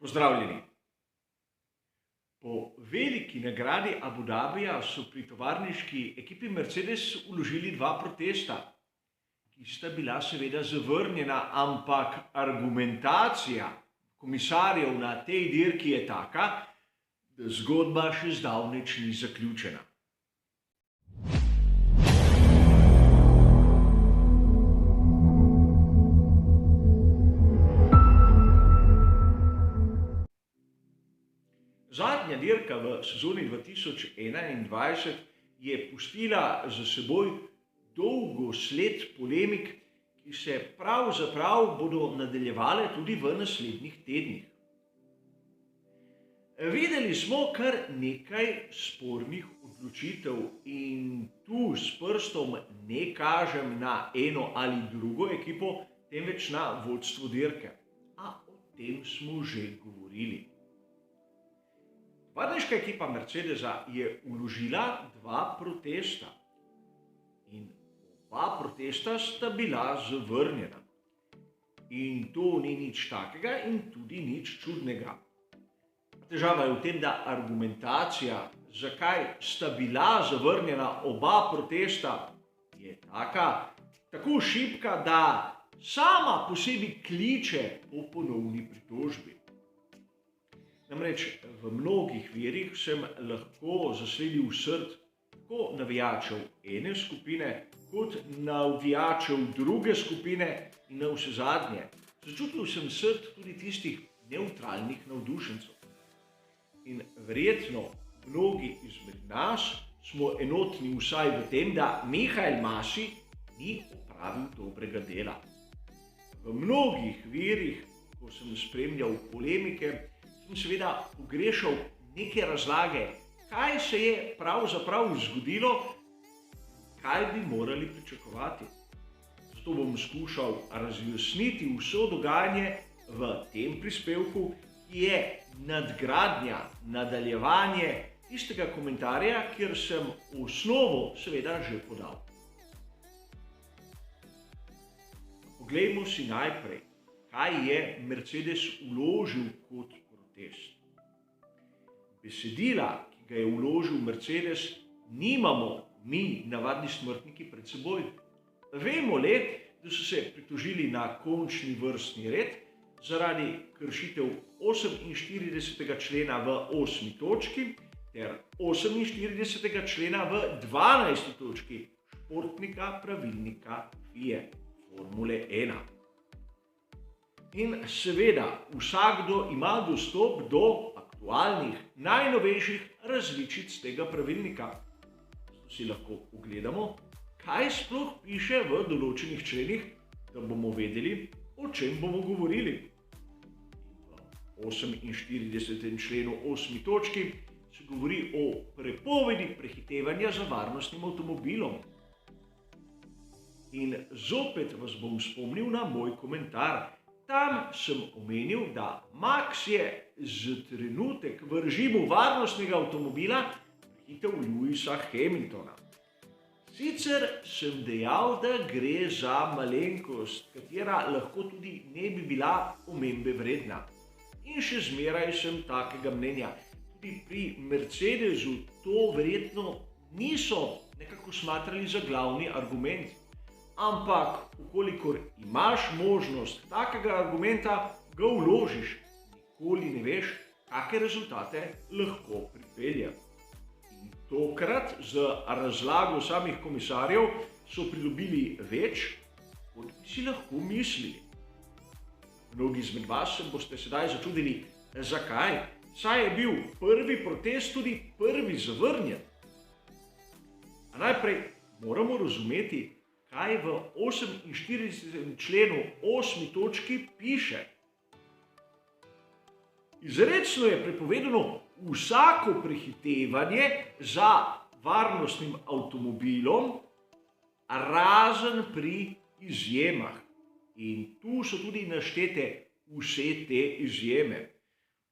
Pozdravljeni. Po veliki nagradi Abu Dabija so pri tovarniški ekipi Mercedes vložili dva protesta, ki sta bila seveda zavrnjena, ampak argumentacija komisarjev na tej dirki je taka, da zgodba še zdavnaj ni zaključena. Zadnja dirka v sezoni 2021 je pustila za seboj dolgo sled polemik, ki se pravzaprav bodo nadaljevale tudi v naslednjih tednih. Videli smo kar nekaj spornih odločitev in tu s prstom ne kažem na eno ali drugo ekipo, temveč na vodstvo dirke. A o tem smo že govorili. Tovarniška ekipa Mercedesa je vložila dva protesta in oba protesta sta bila zavrnjena. In to ni nič takega in tudi nič čudnega. Težava je v tem, da argumentacija, zakaj sta bila zavrnjena oba protesta, je tako šibka, da sama po sebi kliče po ponovni pritožbi. Namreč v mnogih virih sem lahko zasledil srd tako navijačev ene skupine, kot navijačev druge skupine in navsezadnje. Začutil sem srd tudi tistih nevtralnih navdušencev. In verjetno mnogi izmed nas smo enotni vsaj v tem, da Michael Masi ni opravil dobrega dela. V mnogih virih, ko sem spremljal polemike, sem seveda pogrešal neke razlage, kaj se je pravzaprav zgodilo, kaj bi morali pričakovati. Zato bom skušal razjasniti vso dogajanje v tem prispevku, ki je nadgradnja, nadaljevanje tistega komentarja, kjer sem osnovo seveda že podal. Poglejmo si najprej, kaj je Mercedes vložil kot protest. Besedila, ki ga je vložil Mercedes, nimamo mi, navadni smrtniki, pred seboj. Vemo le, da so se pritožili na končni vrstni red zaradi kršitev 48. člena v 8. točki ter 48. člena v 12. točki športnega pravilnika FIA Formule 1. In seveda, vsakdo ima dostop do aktualnih, najnovejših različic tega pravilnika. Zato si lahko ogledamo, kaj sploh piše v določenih členih, da bomo vedeli, o čem bomo govorili. V 48. členu 8. točki se govori o prepovedi prehitevanja za varnostnim avtomobilom. In zopet vas bom spomnil na moj komentar. Tam sem omenil, da Max je za trenutek v režimu varnostnega avtomobila prehitel Lewisa Hamiltona. Sicer sem dejal, da gre za malenkost, katera lahko tudi ne bi bila omembe vredna. In še zmeraj sem takega mnenja. Tudi pri Mercedesu to verjetno niso nekako smatrali za glavni argument. Ampak, ukolikor imaš možnost takega argumenta, ga vložiš, nikoli ne veš, kakšne rezultate lahko pripelje. In tokrat z razlago samih komisarjev so pridobili več, kot bi si lahko mislili. Mnogi izmed vas se boste sedaj začudili, zakaj? Saj je bil prvi protest tudi prvi zavrnjen. A najprej moramo razumeti, kaj v 48. členu 8. točki piše. Izrecno je prepovedano vsako prehitevanje za varnostnim avtomobilom, razen pri izjemah. In tu so tudi naštete vse te izjeme.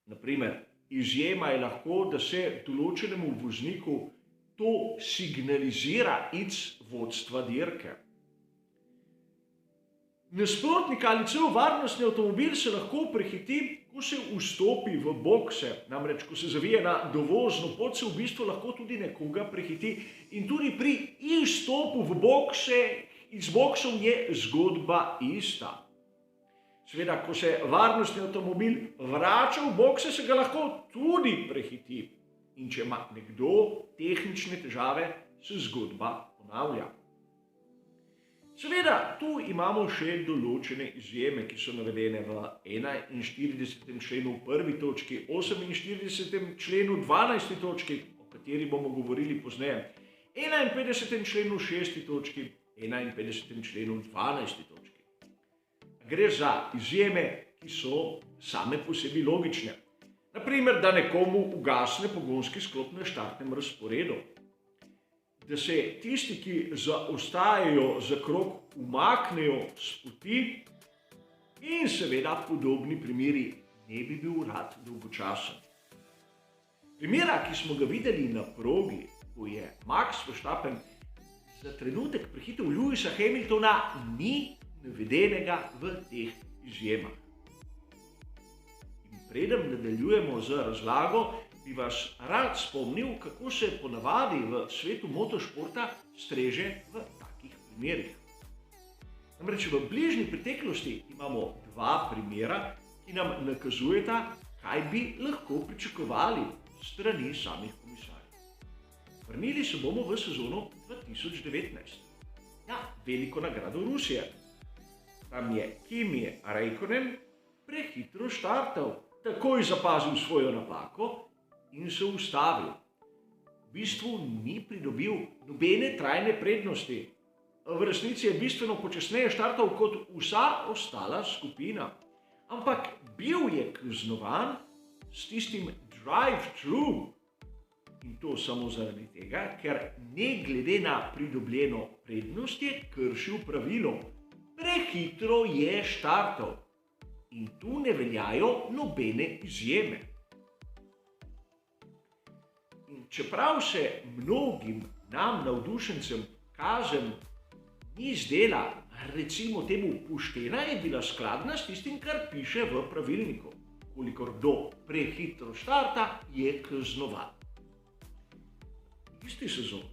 Naprimer, izjema je lahko, da se določenemu vozniku to signalizira iz vodstva dirke. Nasprotnik ali celo varnostni avtomobil se lahko prehiti, ko se vstopi v bokse. Namreč, ko se zavije na dovozno pot, se v bistvu lahko tudi nekoga prehiti. In tudi pri izstopu v bokse, iz boksov je zgodba ista. Seveda, ko se varnostni avtomobil vrača v bokse, se ga lahko tudi prehiti. In če ima nekdo tehnične težave, se zgodba ponavlja. Seveda, tu imamo še določene izjeme, ki so navedene v 41. členu prvi točki, 48. členu 12. točki, o kateri bomo govorili pozneje, 51. členu 6. točki, 51. členu 12. točki. Gre za izjeme, ki so same po sebi logične. Naprimer, da nekomu ugasne pogonski sklop na štartnem razporedu, da se tisti, ki zaostajajo za krog, umaknejo s poti in seveda podobni primeri ne bi bil rad dolgočasen. Primera, ki smo ga videli na progi, ko je Max Verstappen za trenutek prehitel Lewisa Hamiltona, ni navedenega v teh izjemah. In preden nadaljujemo z razlago, bi vas rad spomnil, kako se ponavadi v svetu motošporta streže v takih primerih. Namreč v bližnji preteklosti imamo dva primera, ki nam nakazujeta, kaj bi lahko pričakovali strani samih komisarjev. Vrnili se bomo v sezono 2019. Ja, veliko nagrado Rusije. Tam je Kimi Räikkönen prehitro štartal, takoj zapazil svojo napako in se ustavil. V bistvu ni pridobil nobene trajne prednosti. V resnici je bistveno počasneje štartal kot vsa ostala skupina. Ampak bil je kaznovan s tistim drive-thru. In to samo zaradi tega, ker ne glede na pridobljeno prednost je kršil pravilo. Prehitro je štartal. In tu ne veljajo nobene izjeme. Čeprav se mnogim nam navdušencem kazen ni zdela, recimo temu poštena, je bila skladna s tistim, kar piše v pravilniku. Kolikor kdo prehitro štarta, je kaznovan. V isti sezoni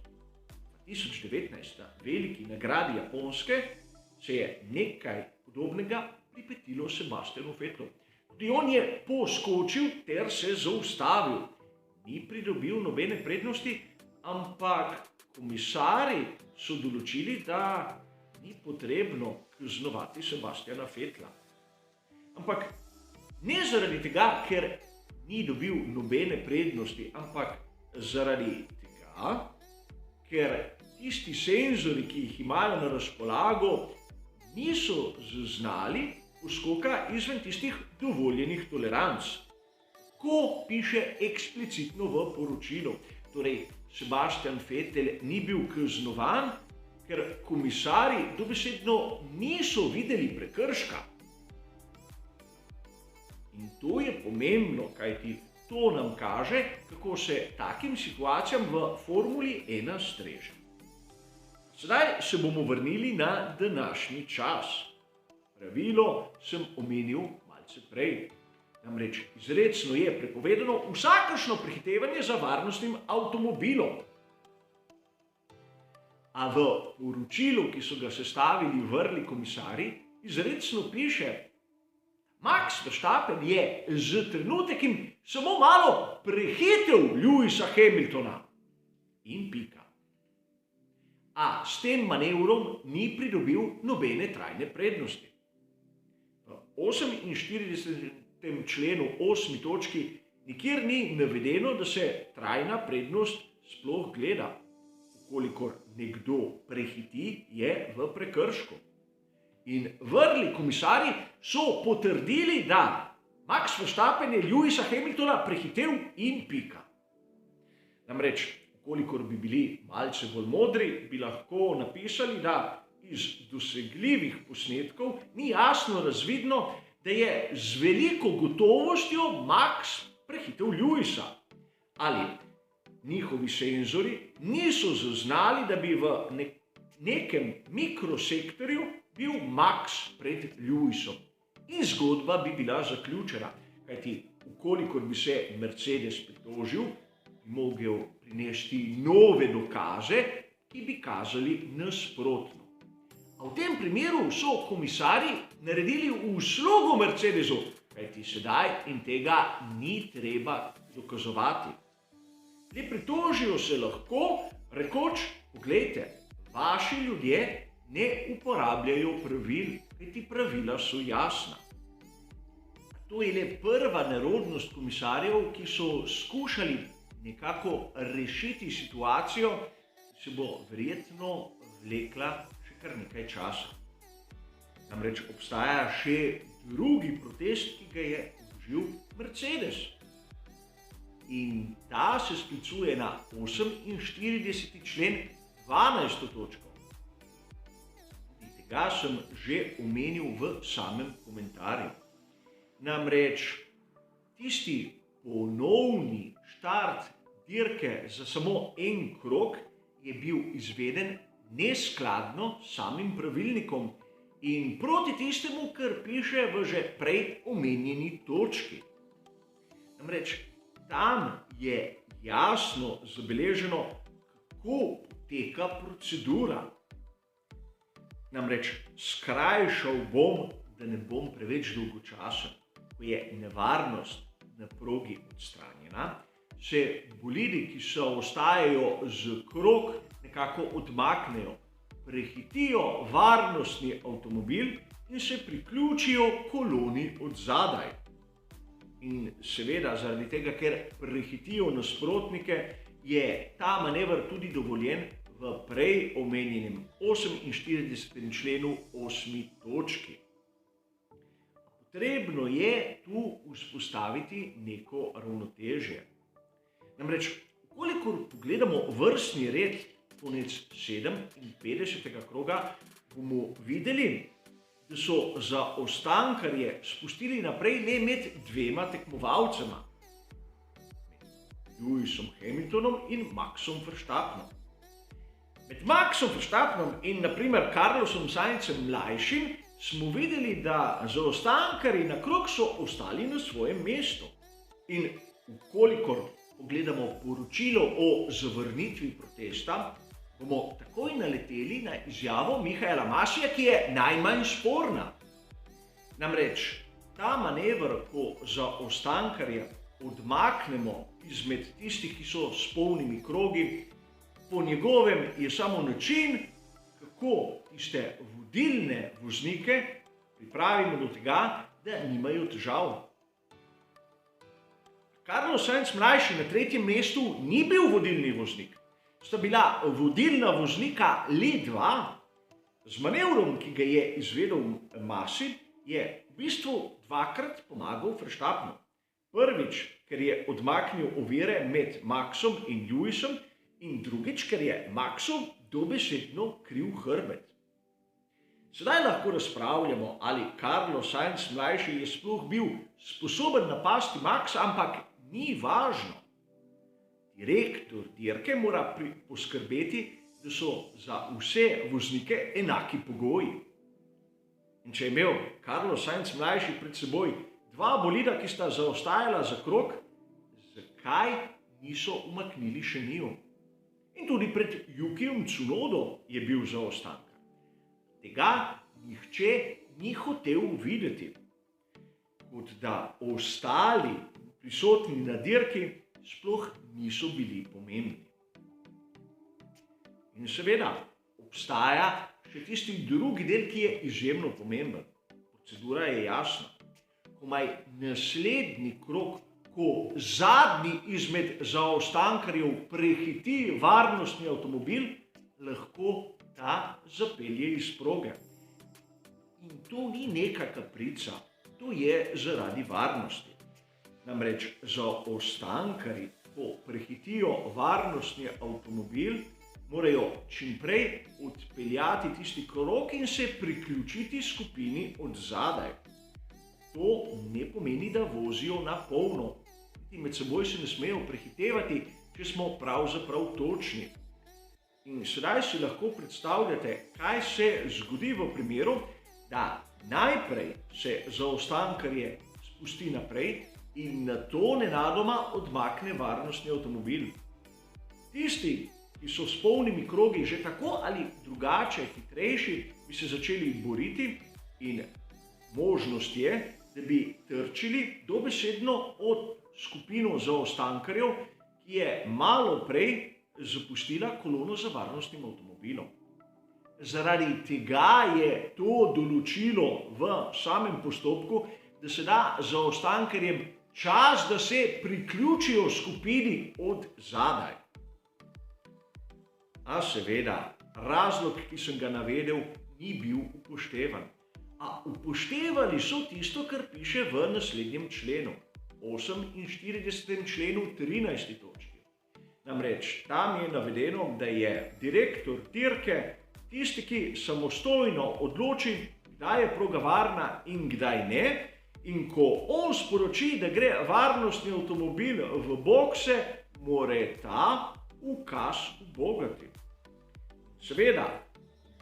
2019, na veliki nagradi Japonske, se je nekaj podobnega pripetilo Sebastianu Vettlu. Tudi on je poskočil ter se zaustavil. Ni pridobil nobene prednosti, ampak komisarji so določili, da ni potrebno kaznovati Sebastiana Vettla. Ampak ne zaradi tega, ker ni dobil nobene prednosti, ampak zaradi tega, ker tisti senzori, ki jih imajo na razpolago, niso zaznali poskoka izven tistih dovoljenih toleranc. Ko piše eksplicitno v poročilu. Torej, Sebastian Vettel ni bil kaznovan, ker komisarji dobesedno niso videli prekrška. In to je pomembno, kajti to nam kaže, kako se takim situacijam v Formuli 1 streže. Sedaj se bomo vrnili na današnji čas. Pravilo sem omenil malce prej. Namreč izrecno je prepovedano vsakršno prehitevanje za varnostnim avtomobilom. A v poročilu, ki so ga sestavili vrli komisarji, izrecno piše: Max Verstappen je z trenutekim samo malo prehitel Lewisa Hamiltona. In pika. A s tem manevrom ni pridobil nobene trajne prednosti. V 48. členu 8. točki nikjer ni navedeno, da se trajna prednost sploh gleda. Kolikor nekdo prehiti, je v prekršku. In vrli komisarji so potrdili, da Max Verstappen je Lewisa Hamiltona prehitel in pika. Namreč, kolikor bi bili malce bolj modri, bi lahko napisali, da iz dosegljivih posnetkov ni jasno razvidno, da je z veliko gotovostjo Max prehitel Lewisa. Ali njihovi senzori niso zaznali, da bi v nekem mikrosektorju bil Max pred Lewisom in zgodba bi bila zaključena, kajti ukolikor bi se Mercedes pritožil, bi mogel prinesti nove dokaze, ki bi kazali nasprotno. A v tem primeru so komisarji naredili uslugo Mercedesu, kajti sedaj in tega ni treba dokazovati. Le pritožijo se lahko, rekoč, poglejte, vaši ljudje ne uporabljajo pravil, kajti pravila so jasna. To je le prva nerodnost komisarjev, ki so skušali nekako rešiti situacijo, ki se bo verjetno vlekla še kar nekaj časa. Namreč obstaja še drugi protest, ki ga je vložil Mercedes. In ta se sklicuje na 48. člen 12. točko. In tega sem že omenil v samem komentarju. Namreč tisti ponovni štart dirke za samo en krog je bil izveden neskladno s samim pravilnikom in proti tistemu, kar piše v že prej omenjeni točki. Namreč tam je jasno zabeleženo, kako poteka procedura. Namreč skrajšal bom, da ne bom preveč dolgočasen. Ko je nevarnost na progi odstranjena, se bolidi, ki se ostajajo z krog, nekako odmaknejo, prehitijo varnostni avtomobil in se priključijo koloni od zadaj. In seveda zaradi tega, ker prehitijo nasprotnike, je ta manever tudi dovoljen v prej omenjenem 48. členu 8. točki. Potrebno je tu vzpostaviti neko ravnotežje. Namreč, kolikor pogledamo vrstni red konec 57. kroga, bomo videli, da so zaostankarje spustili naprej le med dvema tekmovalcema, med Lewisom Hamiltonom in Maxom Verstappenom. Med Maxom Verstappenom in naprimer Carlosom Sainzem mlajšim smo videli, da zaostankarji na krog so ostali na svojem mestu. In ukolikor pogledamo poročilo o zavrnitvi protesta, bomo takoj naleteli na izjavo Michaela Masija, ki je najmanj sporna. Namreč ta manever, ko zaostankarje odmaknemo izmed tistih, ki so s polnimi krogi, po njegovem je samo način, kako tiste vodilne voznike pripravimo do tega, da nimajo težav. Carlos Sainz mlajši na 3. mestu ni bil vodilni voznik. Sta bila vodilna voznika le dva. Z manevrom, ki ga je izvedel Masi, je v bistvu dvakrat pomagal Verstappenu. Prvič, ker je odmaknil ovire med Maxom in Lewisom, in drugič, ker je Maxu dobesedno kril hrbet. Sedaj lahko razpravljamo, ali Carlos Sainz mlajši je sploh bil sposoben napasti Maxa, ampak ni važno. Direktor dirke mora poskrbeti, da so za vse voznike enaki pogoji. In če je imel Carlos Sainz mlajši pred seboj dva bolida, ki sta zaostajala za krog, zakaj niso umaknili še njiju? In tudi pred Yukijem Tsunodom je bil zaostanek. Tega nihče ni hotel videti, kot da ostali prisotni na dirki sploh niso bili pomembni. In seveda obstaja še tisti drugi del, ki je izjemno pomemben. Procedura je jasna. Komaj naslednji krog, ko zadnji izmed zaostankarjev prehiti varnostni avtomobil, lahko ta zapelje iz proge. In to ni neka kaprica, to je zaradi varnosti. Namreč zaostankarji, ko prehitijo varnostni avtomobil, morajo čimprej odpeljati tisti krog in se priključiti skupini od zadaj. To ne pomeni, da vozijo na polno. Med seboj se ne smejo prehitevati, če smo pravzaprav točni. In sedaj si lahko predstavljate, kaj se zgodi v primeru, da najprej se zaostankarje spusti naprej in nato nenadoma odmakne varnostni avtomobil. Tisti, ki so s polnimi krogi že tako ali drugače hitrejši, bi se začeli boriti in možnost je, da bi trčili dobesedno od skupino zaostankarjev, ki je malo prej zapustila kolono za varnostnim avtomobilom. Zaradi tega je to določilo v samem postopku, da se da zaostankarjem čas, da se priključijo skupini od zadaj. A seveda, razlog, ki sem ga navedel, ni bil upoštevan. A upoštevali so tisto, kar piše v naslednjem členu, 48. členu 13. točki. Namreč tam je navedeno, da je direktor dirke tisti, ki samostojno odloči, kdaj je proga varna in kdaj ne, in ko on sporoči, da gre varnostni avtomobil v bokse, mora ta ukaz ubogati. Seveda,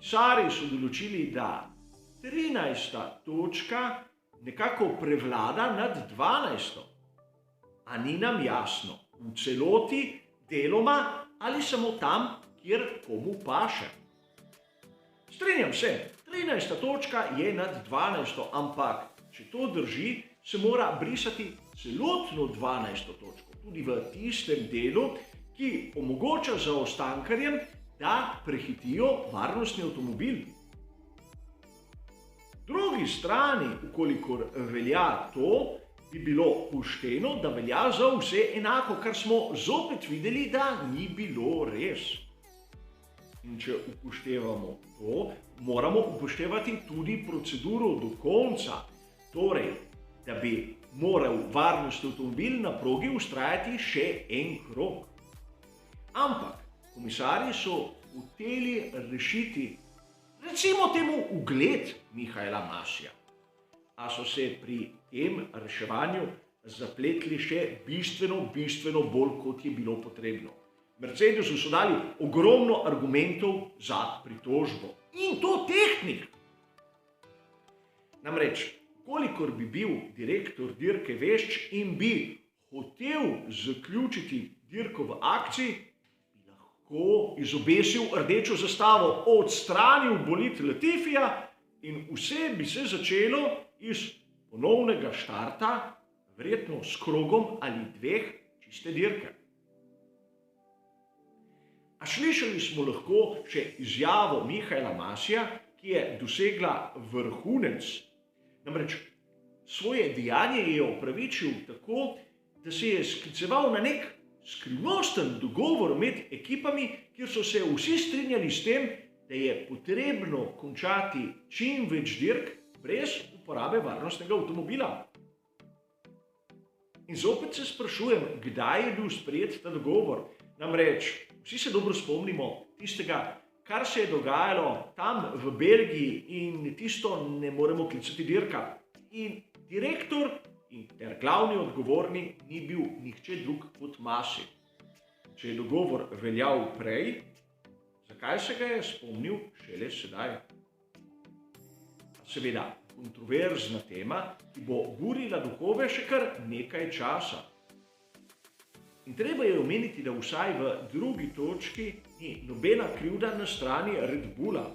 pisarji so določili, da 13. točka nekako prevlada nad 12. A ni nam jasno, v celoti, deloma ali samo tam, kjer komu paše. Strinjam se, 13. točka je nad 12. ampak, če to drži, se mora brisati celotno 12. točko, tudi v tistem delu, ki omogoča zaostankarjem, da prehitijo varnostni avtomobil. Drugi strani, ukolikor velja to, bi bilo pošteno, da velja za vse enako, kar smo zopet videli, da ni bilo res. In če upoštevamo to, moramo upoštevati tudi proceduro do konca. Torej, da bi moral varnostni avtomobil na progi vztrajati še en krog. Ampak komisarji so hoteli rešiti, recimo temu, ugled Mihaela Masija. A so se pri tem reševanju zapletli še bistveno bolj, kot je bilo potrebno. Mercedesu so dali ogromno argumentov za pritožbo. In to tehtnih. Namreč, kolikor bi bil direktor dirke vešč in bi hotel zaključiti dirko v akciji, bi lahko izobesil rdečo zastavo, odstranil bolid Latifija in vse bi se začelo iz ponovnega štarta, verjetno s krogom ali dveh čiste dirke. A slišali smo lahko še izjavo Mihaela Masija, ki je dosegla vrhunec. Namreč svoje dejanje je opravičil tako, da se je skliceval na nek skrivnosten dogovor med ekipami, kjer so se vsi strinjali s tem, da je potrebno končati čim več dirk brez uporabe varnostnega avtomobila. In zopet se sprašujem, kdaj je bil sprejet ta dogovor. Namreč vsi se dobro spomnimo tistega, kar se je dogajalo tam v Belgiji, in tisto ne moremo klicati dirka. In direktor ter glavni odgovorni ni bil nihče drug kot Masi. Če je dogovor veljal prej, zakaj se ga je spomnil šele sedaj? Seveda, kontroverzna tema, ki bo burila duhove še kar nekaj časa. In treba je omeniti, da vsaj v drugi točki ni nobena krivda na strani Red Bulla.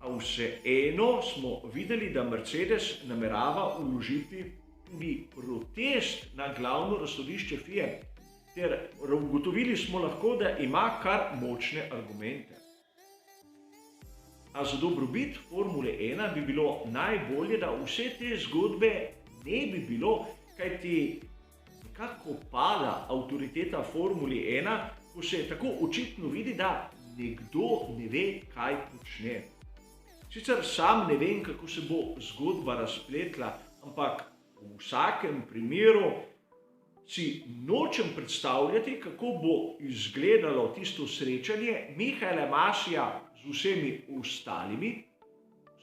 A vseeno smo videli, da Mercedes namerava vložiti tudi protest na glavno razsodišče FIA, ter ugotovili smo lahko, da ima kar močne argumente. A za dobrobit Formule 1 bi bilo najbolje, da vse te zgodbe ne bi bilo, kajti nekako pada avtoriteta Formuli 1, ko se tako očitno vidi, da nekdo ne ve, kaj počne. Sicer sam ne vem, kako se bo zgodba razpletla, ampak v vsakem primeru si nočem predstavljati, kako bo izgledalo tisto srečanje Mihaela Masija z vsemi ostalimi,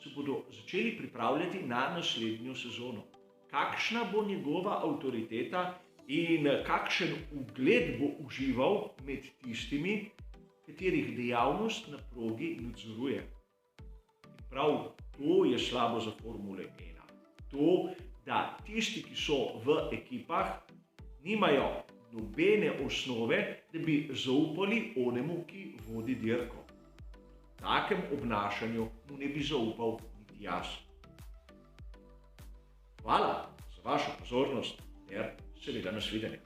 se bodo začeli pripravljati na naslednjo sezono. Kakšna bo njegova avtoriteta in kakšen ugled bo užival med tistimi, katerih dejavnost na progi nadzoruje. In prav to je slabo za Formule 1. To, da tisti, ki so v ekipah, nimajo nobene osnove, da bi zaupali onemu, ki vodi dirko. Takem obnašanju mu ne bi zaupal niti jaz. Hvala za vašo pozornost ter seveda nasvidenje.